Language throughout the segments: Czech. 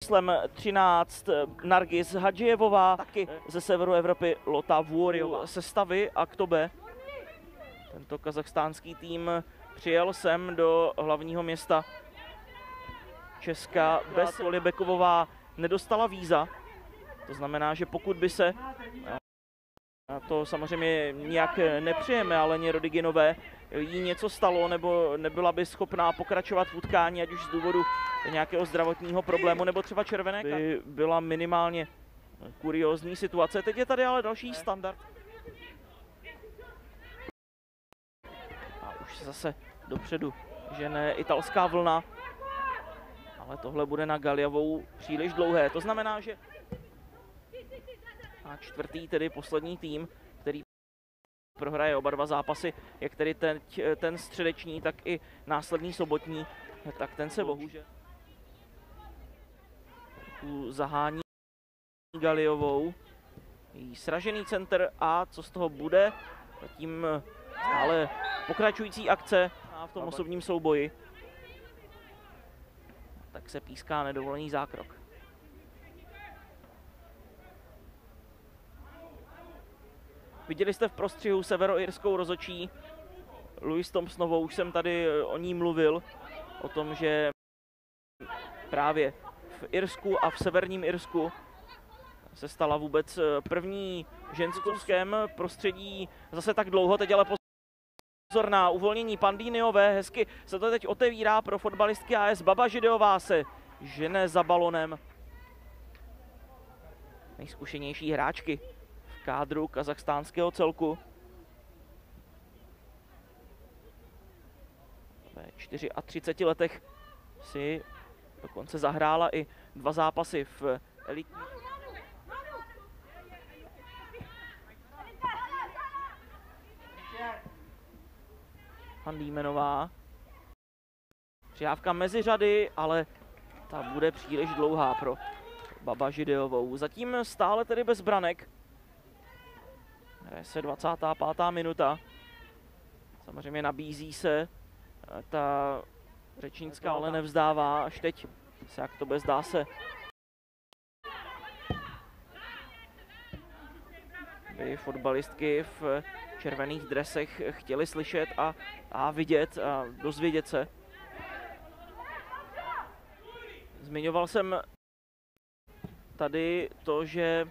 číslem 13 Nargis Hadžijevová, taky ze severu Evropy Lota Vůryová. Sestavy Aktobe. Tento kazachstánský tým přijel sem do hlavního města Česka. Bez Kolibekovová nedostala víza. To znamená, že pokud by se, a to samozřejmě nijak nepřejeme, ale Rodiginové jí něco stalo nebo nebyla by schopná pokračovat v utkání, ať už z důvodu nějakého zdravotního problému nebo třeba červené karty, by byla minimálně kuriózní situace. Teď je tady ale další standard. A už zase dopředu žene italská vlna, ale tohle bude na Galjavou příliš dlouhé. To znamená, že a čtvrtý, tedy poslední tým, který prohraje oba dva zápasy, jak tedy ten středeční, tak i následný sobotní, tak ten se bohužel zahání Galjovou. Jí sražený center a co z toho bude? Zatím stále pokračující akce a v tom osobním souboji. Tak se píská nedovolený zákrok. Viděli jste v prostřihu severoirskou rozhodčí Louise Thompsonovou, už jsem tady o ní mluvil, o tom, že právě v Irsku a v severním Irsku se stala vůbec první ženskovském prostředí zase tak dlouho, teď ale pozor na uvolnění Pandíniové, hezky se to teď otevírá pro fotbalistky AS. Baba Žideová se žene za balonem. Nejzkušenější hráčky v kádru kazachstánského celku. Ve 34 letech si dokonce zahrála i 2 zápasy v elitní. Handímenová. Přihávka mezi řady, ale ta bude příliš dlouhá pro Baba Žideovou. Zatím stále tedy bez branek. Hraje se 25. minuta. Samozřejmě nabízí se ta řečnická, ale nevzdává. Až teď se jak to bezdá se. By fotbalistky v červených dresech chtěli slyšet a vidět a dozvědět se. Zmiňoval jsem tady to, že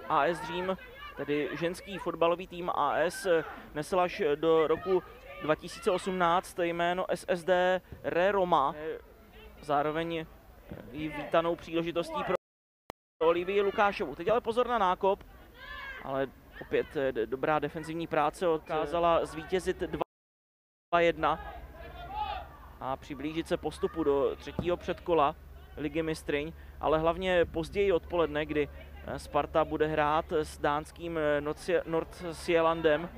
AS Řím, tedy ženský fotbalový tým AS, nesl až do roku 2018 jméno SSD Re Roma. Zároveň jí vítanou příležitostí pro Olivii Lukášovou. Teď ale pozor na nákop, ale opět dobrá defenzivní práce, dokázala zvítězit 2-1 a přiblížit se postupu do 3. předkola Ligy mistryň, ale hlavně později odpoledne, kdy Sparta bude hrát s dánským Nordsjællandem.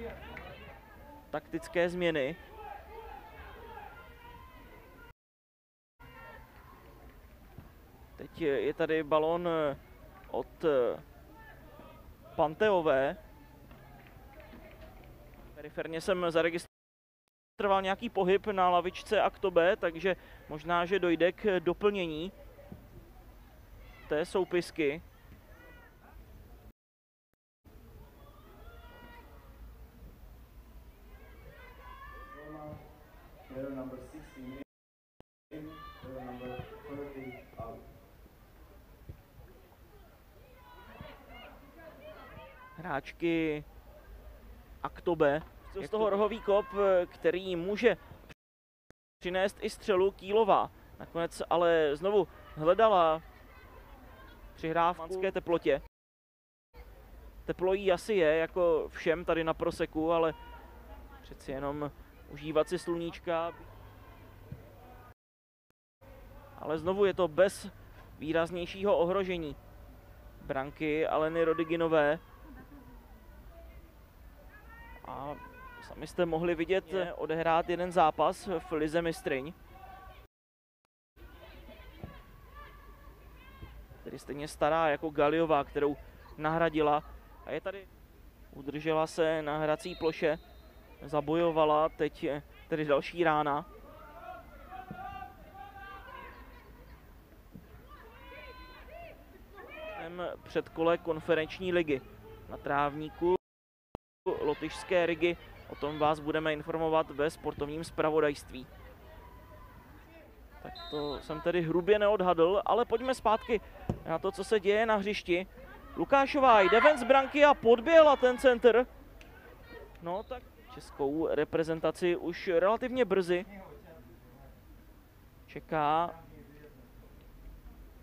Taktické změny. Teď je tady balón od Panteové. Periferně jsem zaregistroval nějaký pohyb na lavičce Aktobe, takže možná, že dojde k doplnění té soupisky. Hráčky Aktobe. Z toho rohový kop, který může přinést i střelu, Kýlová. Nakonec ale znovu hledala přihrávku v teplotě. Teplo jí asi je, jako všem tady na Proseku, ale přeci jenom užívat si sluníčka. Ale znovu je to bez výraznějšího ohrožení branky Aleny Rodiginové. A sami jste mohli vidět odehrát jeden zápas v Lize mistryň. Tedy stejně stará jako Galjová, kterou nahradila. A je tady, udržela se na hrací ploše, zabojovala, teď tedy další rána. předkole konferenční ligy na trávníku lotyšské ligy. O tom vás budeme informovat ve sportovním zpravodajství. Tak to jsem tedy hrubě neodhadl, ale pojďme zpátky na to, co se děje na hřišti. Lukášová jde ven z branky a podběhla ten centr. No tak českou reprezentaci už relativně brzy čeká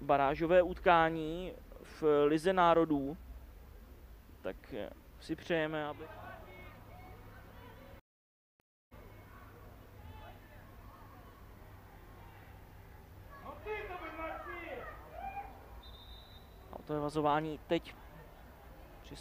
barážové utkání v Lize národů. Tak si přejeme, aby... A to je vazování teď při